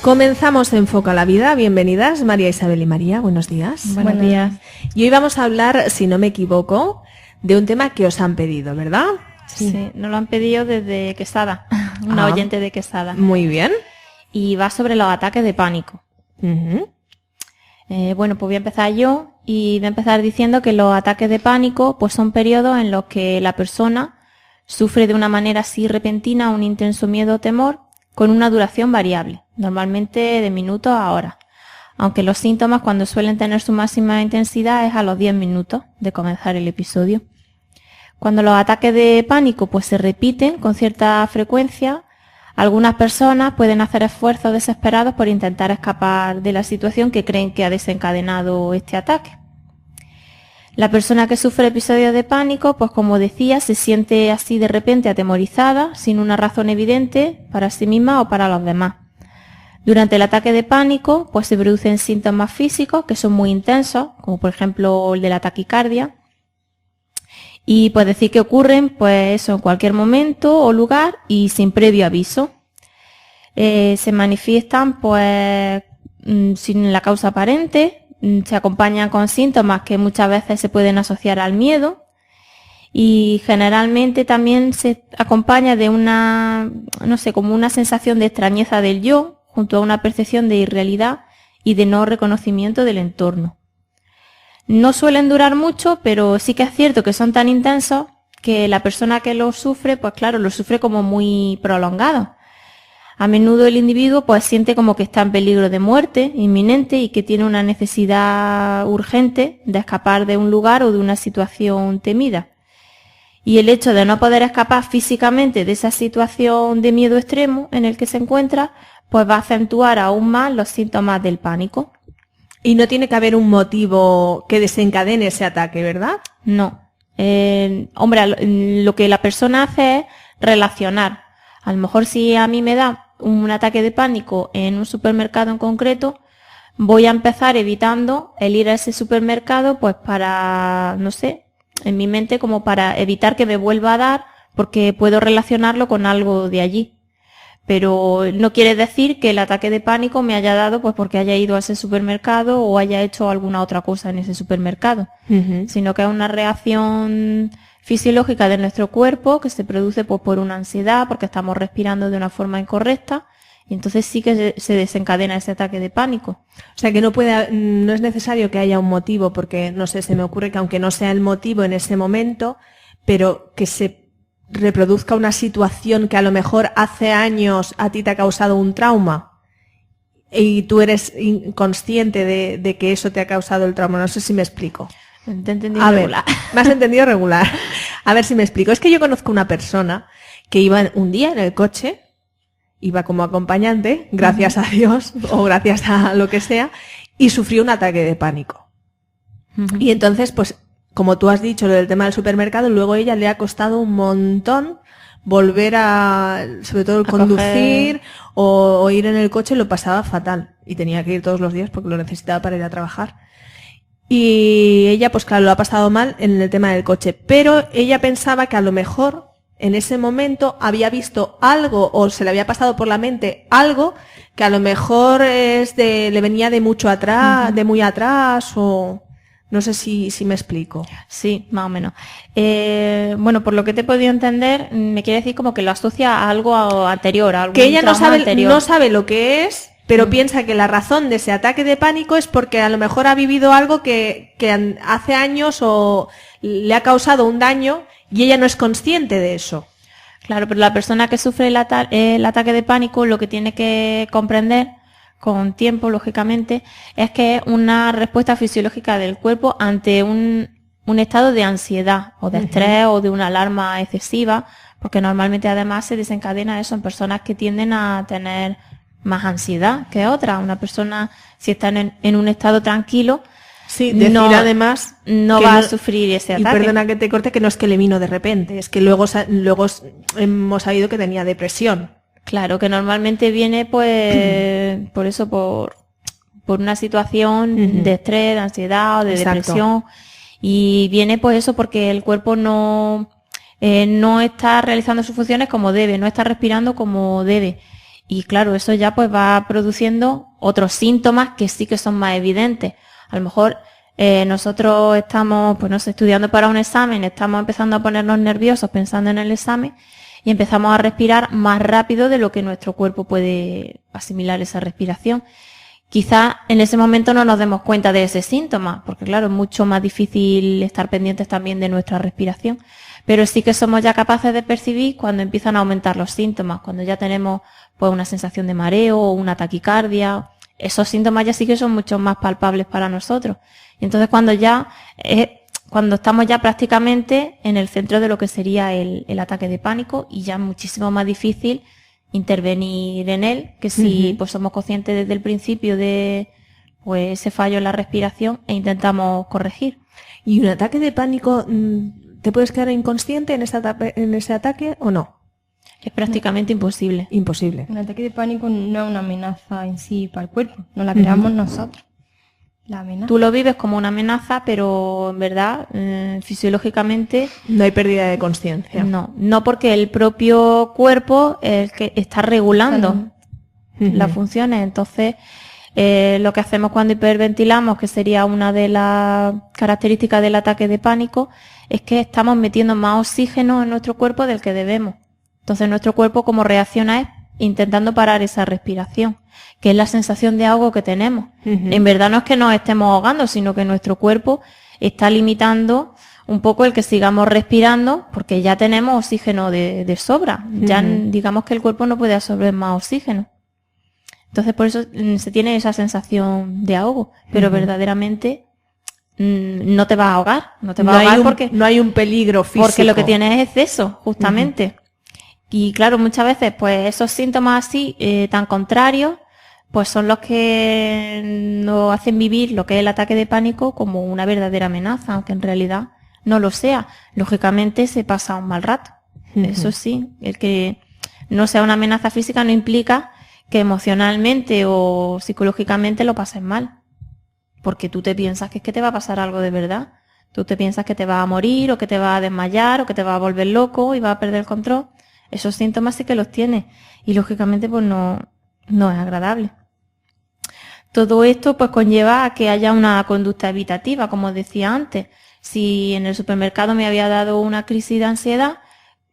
Comenzamos Enfoca la Vida. Bienvenidas, María Isabel y María. Buenos días. Buenos días. Y hoy vamos a hablar, si no me equivoco, de un tema que os han pedido, ¿verdad? Sí, nos lo han pedido desde Quesada, una oyente de Quesada. Muy bien. Y va sobre los ataques de pánico. Bueno, pues voy a empezar yo y voy a empezar diciendo que los ataques de pánico pues son periodos en los que la persona sufre de una manera así repentina un intenso miedo o temor con una duración variable, normalmente de minutos a horas, aunque los síntomas cuando suelen tener su máxima intensidad es a los 10 minutos de comenzar el episodio. Cuando los ataques de pánico pues se repiten con cierta frecuencia, algunas personas pueden hacer esfuerzos desesperados por intentar escapar de la situación que creen que ha desencadenado este ataque. La persona que sufre episodios de pánico, pues como decía, se siente así de repente atemorizada, sin una razón evidente para sí misma o para los demás. Durante el ataque de pánico, pues se producen síntomas físicos que son muy intensos, como por ejemplo el de la taquicardia, y pues decir que ocurren pues eso en cualquier momento o lugar y sin previo aviso. Se manifiestan pues sin la causa aparente, se acompañan con síntomas que muchas veces se pueden asociar al miedo y generalmente también se acompaña de una, no sé, como una sensación de extrañeza del yo junto a una percepción de irrealidad y de no reconocimiento del entorno. No suelen durar mucho, pero sí que es cierto que son tan intensos que la persona que los sufre, pues claro, lo sufre como muy prolongado. A menudo el individuo pues siente como que está en peligro de muerte inminente y que tiene una necesidad urgente de escapar de un lugar o de una situación temida. Y el hecho de no poder escapar físicamente de esa situación de miedo extremo en el que se encuentra, pues va a acentuar aún más los síntomas del pánico. Y no tiene que haber un motivo que desencadene ese ataque, ¿verdad? No. Hombre, lo que la persona hace es relacionar. A lo mejor si a mí me da un ataque de pánico en un supermercado en concreto, voy a empezar evitando el ir a ese supermercado pues para, no sé, en mi mente como para evitar que me vuelva a dar porque puedo relacionarlo con algo de allí. Pero no quiere decir que el ataque de pánico me haya dado pues porque haya ido a ese supermercado o haya hecho alguna otra cosa en ese supermercado, sino que es una reacción fisiológica de nuestro cuerpo que se produce pues por una ansiedad, porque estamos respirando de una forma incorrecta y entonces sí que se desencadena ese ataque de pánico. O sea que no es necesario que haya un motivo, porque no sé, se me ocurre que aunque no sea el motivo en ese momento, pero que se reproduzca una situación que a lo mejor hace años a ti te ha causado un trauma y tú eres inconsciente de que eso te ha causado el trauma. No sé si me explico. Te he entendido regular. Me has entendido regular. A ver si me explico. Es que yo conozco una persona que iba un día en el coche, iba como acompañante, gracias a Dios o gracias a lo que sea, y sufrió un ataque de pánico. Y entonces, pues, como tú has dicho, lo del tema del supermercado, luego a ella le ha costado un montón volver sobre todo el conducir o ir en el coche, lo pasaba fatal. Y tenía que ir todos los días porque lo necesitaba para ir a trabajar. Y ella, pues claro, lo ha pasado mal en el tema del coche. Pero ella pensaba que a lo mejor en ese momento había visto algo o se le había pasado por la mente algo que a lo mejor le venía de mucho atrás, de muy atrás o... No sé si me explico. Sí, más o menos. Bueno, por lo que te he podido entender, me quiere decir como que lo asocia a algo anterior, a algún que ella anterior. No sabe lo que es, pero piensa que la razón de ese ataque de pánico es porque a lo mejor ha vivido algo que hace años o le ha causado un daño y ella no es consciente de eso. Claro, pero la persona que sufre el ataque de pánico lo que tiene que comprender con tiempo, lógicamente, es que es una respuesta fisiológica del cuerpo ante un estado de ansiedad o de estrés o de una alarma excesiva, porque normalmente además se desencadena eso en personas que tienden a tener más ansiedad que otras. Una persona, si está en un estado tranquilo, sí, decir además no va a sufrir ese ataque. Y perdona que te corte, que no es que le vino de repente, es que luego hemos sabido que tenía depresión. Claro, que normalmente viene pues por eso, por una situación de estrés, de ansiedad o de depresión. Y viene pues eso porque el cuerpo no está realizando sus funciones como debe, no está respirando como debe. Y claro, eso ya pues va produciendo otros síntomas que sí que son más evidentes. A lo mejor nosotros estamos, pues no sé, estudiando para un examen, estamos empezando a ponernos nerviosos pensando en el examen y empezamos a respirar más rápido de lo que nuestro cuerpo puede asimilar esa respiración. Quizá en ese momento no nos demos cuenta de ese síntoma, porque claro, es mucho más difícil estar pendientes también de nuestra respiración, pero sí que somos ya capaces de percibir cuando empiezan a aumentar los síntomas, cuando ya tenemos pues una sensación de mareo o una taquicardia. Esos síntomas ya sí que son mucho más palpables para nosotros. Y entonces cuando estamos ya prácticamente en el centro de lo que sería el ataque de pánico, y ya es muchísimo más difícil intervenir en él, que si pues somos conscientes desde el principio de pues ese fallo en la respiración e intentamos corregir. ¿Y un ataque de pánico, te puedes quedar inconsciente en ese ataque o no? Es prácticamente imposible. Imposible. Un ataque de pánico no es una amenaza en sí para el cuerpo, no la creamos nosotros. La amenaza. Tú lo vives como una amenaza, pero en verdad, fisiológicamente... No hay pérdida de conciencia. No porque el propio cuerpo es el que está regulando las funciones. Entonces, lo que hacemos cuando hiperventilamos, que sería una de las características del ataque de pánico, es que estamos metiendo más oxígeno en nuestro cuerpo del que debemos. Entonces, nuestro cuerpo, como reacciona, es intentando parar esa respiración, que es la sensación de ahogo que tenemos. En verdad no es que nos estemos ahogando, sino que nuestro cuerpo está limitando un poco el que sigamos respirando, porque ya tenemos oxígeno de sobra. Ya digamos que el cuerpo no puede absorber más oxígeno. Entonces por eso se tiene esa sensación de ahogo, pero verdaderamente no te vas a ahogar. No te vas a ahogar porque no hay un peligro físico. Porque lo que tienes es exceso, justamente. Y claro, muchas veces pues esos síntomas así tan contrarios pues son los que nos hacen vivir lo que es el ataque de pánico como una verdadera amenaza, aunque en realidad no lo sea. Lógicamente se pasa un mal rato. Eso sí, el que no sea una amenaza física no implica que emocionalmente o psicológicamente lo pases mal. Porque tú te piensas que es que te va a pasar algo de verdad. Tú te piensas que te vas a morir o que te vas a desmayar o que te vas a volver loco y vas a perder el control. Esos síntomas sí que los tienes y lógicamente pues no es agradable. Todo esto pues conlleva a que haya una conducta evitativa, como decía antes. Si en el supermercado me había dado una crisis de ansiedad,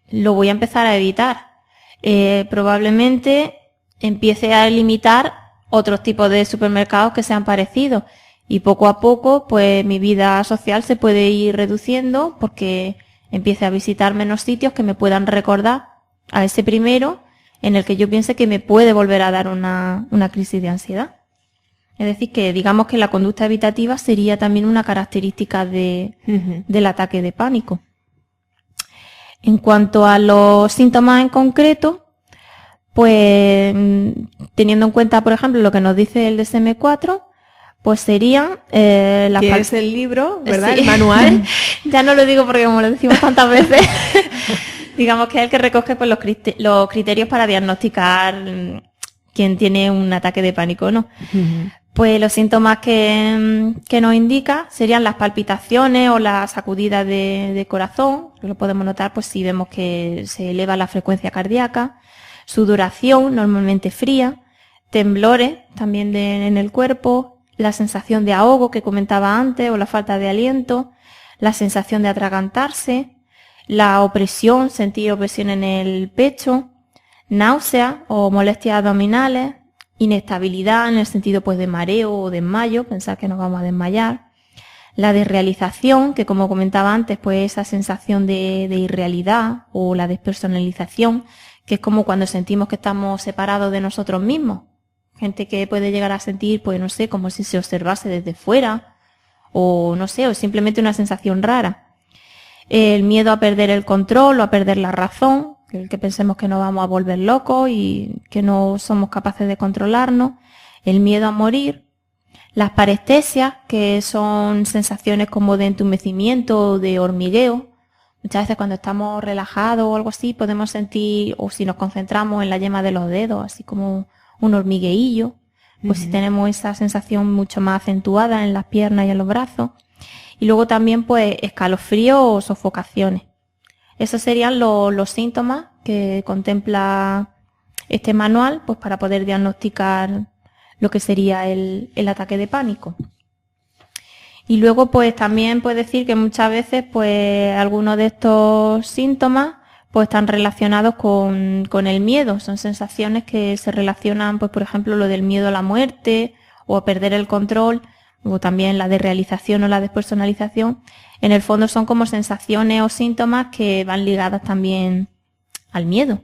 lo voy a empezar a evitar. Probablemente empiece a limitar otros tipos de supermercados que sean parecidos y poco a poco pues mi vida social se puede ir reduciendo porque empiece a visitar menos sitios que me puedan recordar a ese primero en el que yo piense que me puede volver a dar una crisis de ansiedad. Es decir, que digamos que la conducta evitativa sería también una característica del ataque de pánico. En cuanto a los síntomas en concreto, pues teniendo en cuenta, por ejemplo, lo que nos dice el DSM-4, pues serían las que es el libro, ¿verdad? Sí. El manual. Ya no lo digo porque como lo decimos tantas veces, digamos que es el que recoge pues, los criterios para diagnosticar quién tiene un ataque de pánico o no. Pues los síntomas que nos indica serían las palpitaciones o las sacudidas de corazón, que lo podemos notar pues si vemos que se eleva la frecuencia cardíaca, sudoración normalmente fría, temblores también en el cuerpo, la sensación de ahogo que comentaba antes o la falta de aliento, la sensación de atragantarse, la opresión, sentir opresión en el pecho, náusea o molestias abdominales, inestabilidad en el sentido pues de mareo o desmayo, pensar que nos vamos a desmayar, la desrealización, que como comentaba antes, pues esa sensación de irrealidad o la despersonalización, que es como cuando sentimos que estamos separados de nosotros mismos. Gente que puede llegar a sentir, pues no sé, como si se observase desde fuera, o no sé, o simplemente una sensación rara. El miedo a perder el control o a perder la razón, el que pensemos que nos vamos a volver locos y que no somos capaces de controlarnos. El miedo a morir. Las parestesias, que son sensaciones como de entumecimiento o de hormigueo. Muchas veces cuando estamos relajados o algo así podemos sentir, o si nos concentramos en la yema de los dedos, así como un hormigueillo. Pues si tenemos esa sensación mucho más acentuada en las piernas y en los brazos. Y luego también pues escalofrío o sofocaciones. Esos serían los síntomas que contempla este manual, pues para poder diagnosticar lo que sería el ataque de pánico. Y luego pues también puedo decir que muchas veces pues algunos de estos síntomas pues están relacionados con el miedo. Son sensaciones que se relacionan, pues por ejemplo, lo del miedo a la muerte o a perder el control, o también la desrealización o la despersonalización. En el fondo son como sensaciones o síntomas que van ligadas también al miedo.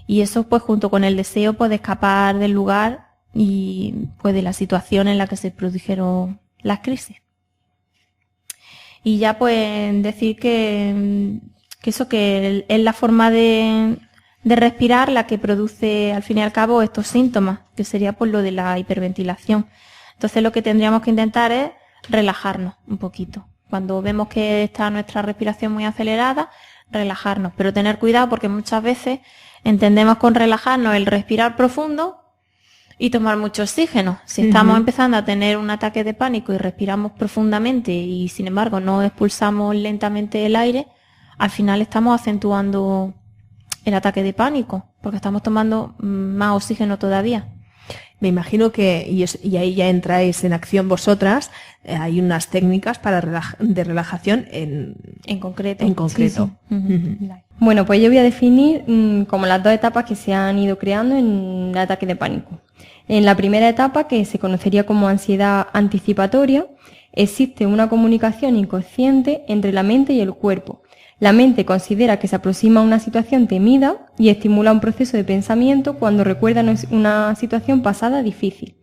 Y eso pues junto con el deseo pues de escapar del lugar y pues de la situación en la que se produjeron las crisis. Y ya pues decir que es la forma de respirar la que produce al fin y al cabo estos síntomas, que sería pues lo de la hiperventilación. Entonces lo que tendríamos que intentar es relajarnos un poquito. Cuando vemos que está nuestra respiración muy acelerada, relajarnos, pero tener cuidado porque muchas veces entendemos con relajarnos el respirar profundo y tomar mucho oxígeno. Si estamos empezando a tener un ataque de pánico y respiramos profundamente y sin embargo no expulsamos lentamente el aire, al final estamos acentuando el ataque de pánico porque estamos tomando más oxígeno todavía. Me imagino que, y ahí ya entráis en acción vosotras, hay unas técnicas de relajación en concreto. Sí, sí. Bueno, pues yo voy a definir como las dos etapas que se han ido creando en el ataque de pánico. En la primera etapa, que se conocería como ansiedad anticipatoria, existe una comunicación inconsciente entre la mente y el cuerpo. La mente considera que se aproxima a una situación temida y estimula un proceso de pensamiento cuando recuerda una situación pasada difícil.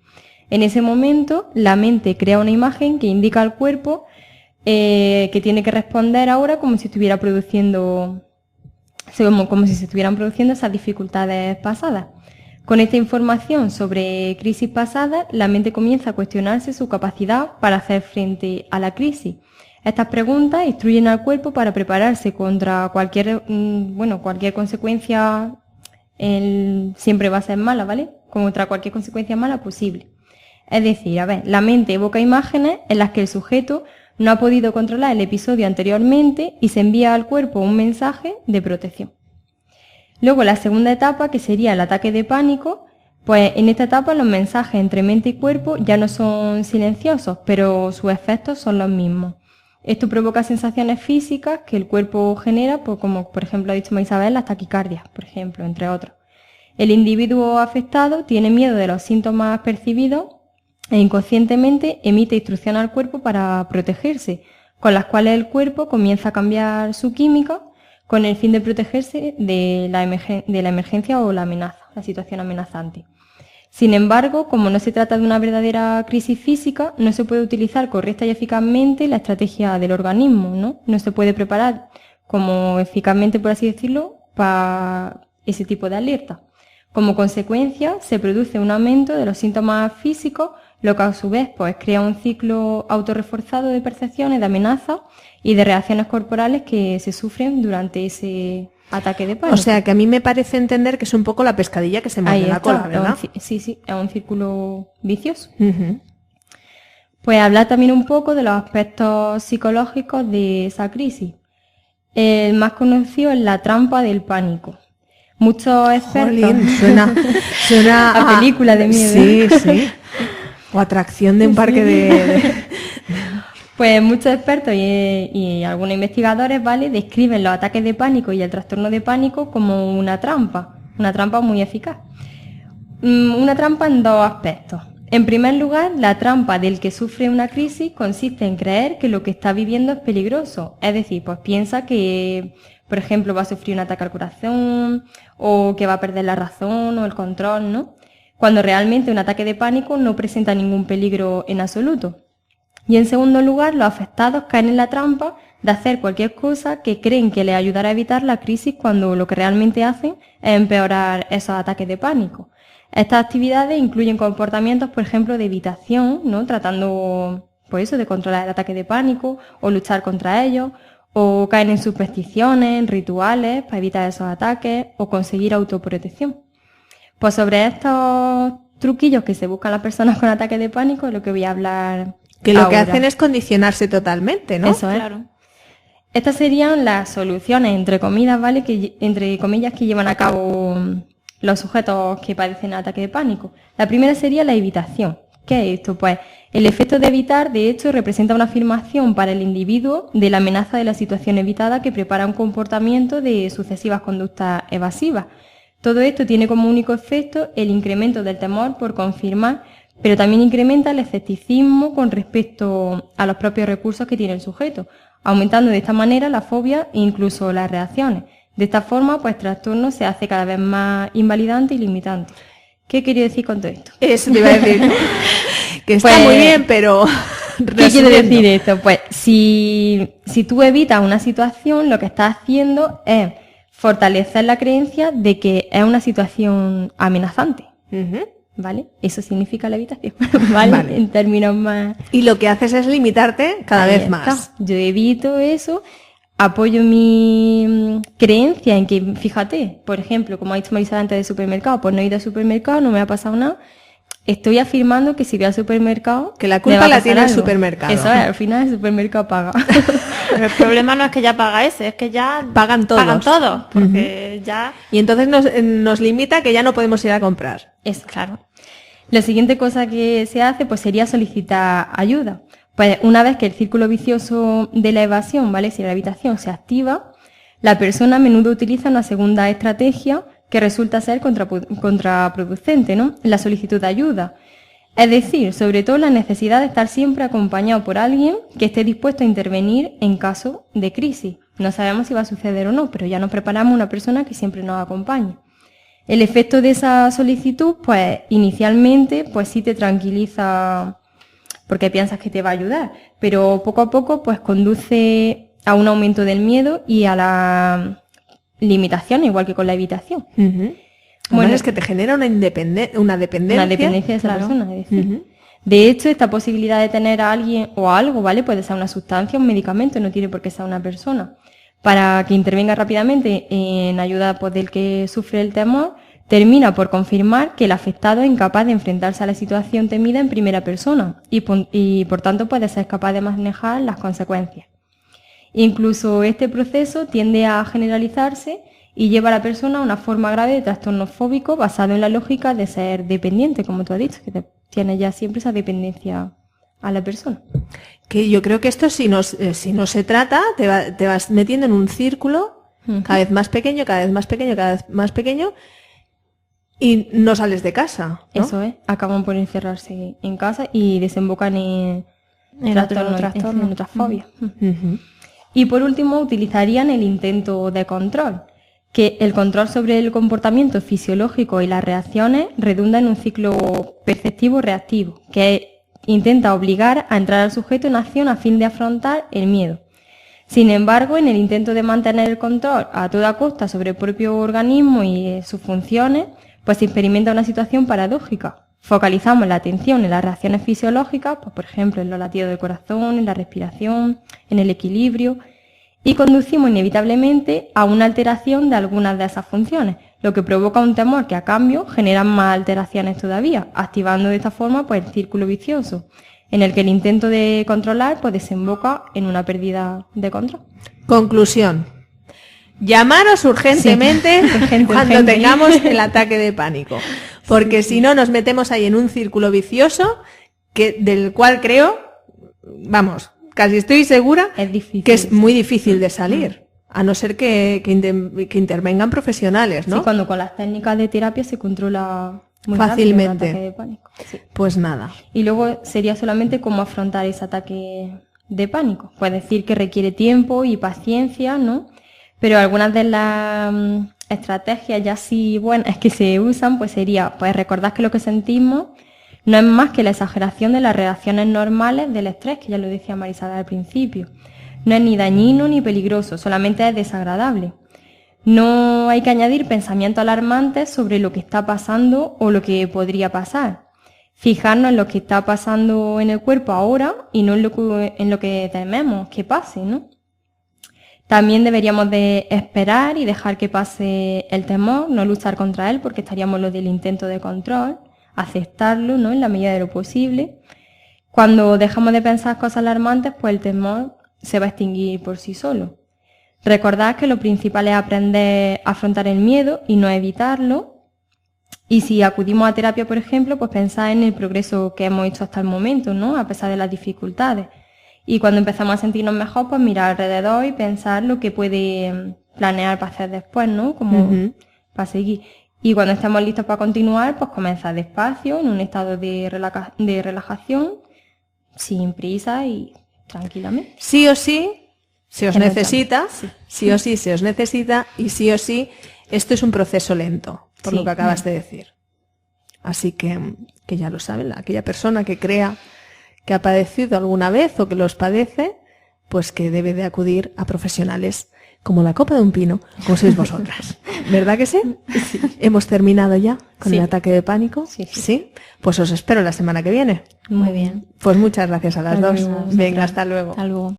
En ese momento, la mente crea una imagen que indica al cuerpo que tiene que responder ahora como si se estuvieran produciendo esas dificultades pasadas. Con esta información sobre crisis pasadas, la mente comienza a cuestionarse su capacidad para hacer frente a la crisis. Estas preguntas instruyen al cuerpo para prepararse contra cualquier consecuencia, siempre va a ser mala, ¿vale? Contra cualquier consecuencia mala posible. Es decir, la mente evoca imágenes en las que el sujeto no ha podido controlar el episodio anteriormente y se envía al cuerpo un mensaje de protección. Luego la segunda etapa, que sería el ataque de pánico, pues en esta etapa los mensajes entre mente y cuerpo ya no son silenciosos, pero sus efectos son los mismos. Esto provoca sensaciones físicas que el cuerpo genera, pues como por ejemplo ha dicho Isabel, las taquicardias, por ejemplo, entre otros. El individuo afectado tiene miedo de los síntomas percibidos e inconscientemente emite instrucciones al cuerpo para protegerse, con las cuales el cuerpo comienza a cambiar su química con el fin de protegerse de la emergencia o la amenaza, la situación amenazante. Sin embargo, como no se trata de una verdadera crisis física, no se puede utilizar correcta y eficazmente la estrategia del organismo, ¿no? No se puede preparar como eficazmente, por así decirlo, para ese tipo de alerta. Como consecuencia, se produce un aumento de los síntomas físicos, lo que a su vez pues, crea un ciclo autorreforzado de percepciones de amenaza y de reacciones corporales que se sufren durante ese ataque de pánico. O sea, que a mí me parece entender que es un poco la pescadilla que se muerde la cola, ¿verdad? Sí, es un círculo vicioso. Pues hablar también un poco de los aspectos psicológicos de esa crisis. El más conocido es la trampa del pánico. Muchos expertos... Jolín, suena a película de miedo. Sí. O atracción de un parque de... Pues muchos expertos y algunos investigadores, ¿vale?, describen los ataques de pánico y el trastorno de pánico como una trampa muy eficaz. Una trampa en dos aspectos. En primer lugar, la trampa del que sufre una crisis consiste en creer que lo que está viviendo es peligroso. Es decir, pues piensa que, por ejemplo, va a sufrir un ataque al corazón o que va a perder la razón o el control, ¿no? Cuando realmente un ataque de pánico no presenta ningún peligro en absoluto. Y en segundo lugar, los afectados caen en la trampa de hacer cualquier cosa que creen que les ayudará a evitar la crisis cuando lo que realmente hacen es empeorar esos ataques de pánico. Estas actividades incluyen comportamientos, por ejemplo, de evitación, ¿no?, tratando, pues eso, de controlar el ataque de pánico o luchar contra ellos, o caen en supersticiones, en rituales para evitar esos ataques o conseguir autoprotección. Pues sobre estos truquillos que se buscan las personas con ataques de pánico es lo que voy a hablar. Que lo ahora. que hacen es condicionarse totalmente, ¿no? Eso es. Claro. Estas serían las soluciones, entre comillas, ¿vale?, que llevan a cabo los sujetos que padecen ataque de pánico. La primera sería la evitación. ¿Qué es esto? Pues el efecto de evitar, de hecho, representa una afirmación para el individuo de la amenaza de la situación evitada que prepara un comportamiento de sucesivas conductas evasivas. Todo esto tiene como único efecto el incremento del temor por confirmar, pero también incrementa el escepticismo con respecto a los propios recursos que tiene el sujeto, aumentando de esta manera la fobia e incluso las reacciones. De esta forma, pues el trastorno se hace cada vez más invalidante y limitante. ¿Qué quería decir con todo esto? Eso te iba a decir. Que está Pues, muy bien, pero... ¿Qué quiere decir esto? Pues si tú evitas una situación, lo que estás haciendo es fortalecer la creencia de que es una situación amenazante. Ujú. ¿Vale? Eso significa la evitación, ¿vale? Vale. En términos más... Y lo que haces es limitarte cada Ahí vez está. más. Yo evito eso, apoyo mi creencia en que, fíjate, por ejemplo, como ha dicho Marisa antes del supermercado, pues no he ido al supermercado, no me ha pasado nada. Estoy afirmando que si voy al supermercado... Que la me culpa va a la pasar tiene el algo. supermercado. Eso es, al final el supermercado paga. Pero el problema no es que ya paga ese, es que ya Pagan todos. Pagan todos, porque ya... Y entonces nos limita que ya no podemos ir a comprar. Eso, claro. La siguiente cosa que se hace pues sería solicitar ayuda. Pues una vez que el círculo vicioso de la evasión, ¿vale? Si la evitación se activa, la persona a menudo utiliza una segunda estrategia que resulta ser contraproducente, ¿no? La solicitud de ayuda. Es decir, sobre todo la necesidad de estar siempre acompañado por alguien que esté dispuesto a intervenir en caso de crisis. No sabemos si va a suceder o no, pero ya nos preparamos una persona que siempre nos acompañe. El efecto de esa solicitud, pues inicialmente, pues sí te tranquiliza porque piensas que te va a ayudar, pero poco a poco, pues conduce a un aumento del miedo y a la limitación, igual que con la evitación. Bueno, Bueno, es que te genera una dependencia. Una dependencia de esa Claro. persona, es decir. Ujú. De hecho, esta posibilidad de tener a alguien o a algo, ¿vale? Puede ser una sustancia, un medicamento, no tiene por qué ser una persona. Para que intervenga rápidamente en ayuda pues, del que sufre el temor, termina por confirmar que el afectado es incapaz de enfrentarse a la situación temida en primera persona y por tanto puede ser capaz de manejar las consecuencias. Incluso este proceso tiende a generalizarse y lleva a la persona a una forma grave de trastorno fóbico basado en la lógica de ser dependiente, como tú has dicho, que tienes ya siempre esa dependencia a la persona. Que yo creo que esto si no se trata, te vas metiendo en un círculo cada vez más pequeño, cada vez más pequeño, cada vez más pequeño y no sales de casa, ¿no? Eso es, acaban por encerrarse en casa y desembocan en trastorno. en otras fobias. Ujú. Y por último, utilizarían el intento de control, que el control sobre el comportamiento fisiológico y las reacciones redunda en un ciclo perceptivo reactivo, que intenta obligar a entrar al sujeto en acción a fin de afrontar el miedo. Sin embargo, en el intento de mantener el control a toda costa sobre el propio organismo y sus funciones, pues se experimenta una situación paradójica. Focalizamos la atención en las reacciones fisiológicas, pues por ejemplo en los latidos del corazón, en la respiración, en el equilibrio, y conducimos inevitablemente a una alteración de algunas de esas funciones, lo que provoca un temor que a cambio genera más alteraciones todavía, activando de esta forma pues, el círculo vicioso, en el que el intento de controlar pues, desemboca en una pérdida de control. Conclusión. Llamaros urgentemente cuando tengamos el ataque de pánico. Porque si no nos metemos ahí en un círculo vicioso del cual creo, vamos, casi estoy segura Es difícil. que es muy difícil de salir. A no ser que intervengan profesionales, ¿no? Sí, cuando con las técnicas de terapia se controla muy Fácilmente. rápido un ataque de pánico. Sí. Pues nada. Y luego sería solamente cómo afrontar ese ataque de pánico. Pues decir que requiere tiempo y paciencia, ¿no? Pero algunas de las estrategias ya sí buenas que se usan, pues sería, pues recordar que lo que sentimos no es más que la exageración de las reacciones normales del estrés, que ya lo decía Marisabel al principio. No es ni dañino ni peligroso, solamente es desagradable. No hay que añadir pensamientos alarmantes sobre lo que está pasando o lo que podría pasar. Fijarnos en lo que está pasando en el cuerpo ahora y no en lo que tememos que pase, ¿no? También deberíamos de esperar y dejar que pase el temor, no luchar contra él porque estaríamos lo del intento de control, aceptarlo, ¿no? En la medida de lo posible. Cuando dejamos de pensar cosas alarmantes, pues el temor se va a extinguir por sí solo. Recordad que lo principal es aprender a afrontar el miedo y no evitarlo. Y si acudimos a terapia, por ejemplo, pues pensar en el progreso que hemos hecho hasta el momento, ¿no? A pesar de las dificultades. Y cuando empezamos a sentirnos mejor, pues mirar alrededor y pensar lo que puede planear para hacer después, ¿no? Como para seguir. Y cuando estemos listos para continuar, pues comenzar despacio, en un estado de relajación, sin prisa y tranquilamente. Sí o sí, se os En el necesita, sí. sí o sí se os necesita, y sí o sí, esto es un proceso lento, por Sí. lo que acabas de decir. Así que ya lo saben, aquella persona que crea que ha padecido alguna vez o que los padece, pues que debe de acudir a profesionales como la copa de un pino, como sois vosotras. ¿Verdad que sí? ¿Hemos terminado ya con Sí. el ataque de pánico? Sí, sí. ¿Sí? Pues os espero la semana que viene. Muy bien. Pues muchas gracias a las Hasta dos. luego. Venga, hasta luego. Hasta luego.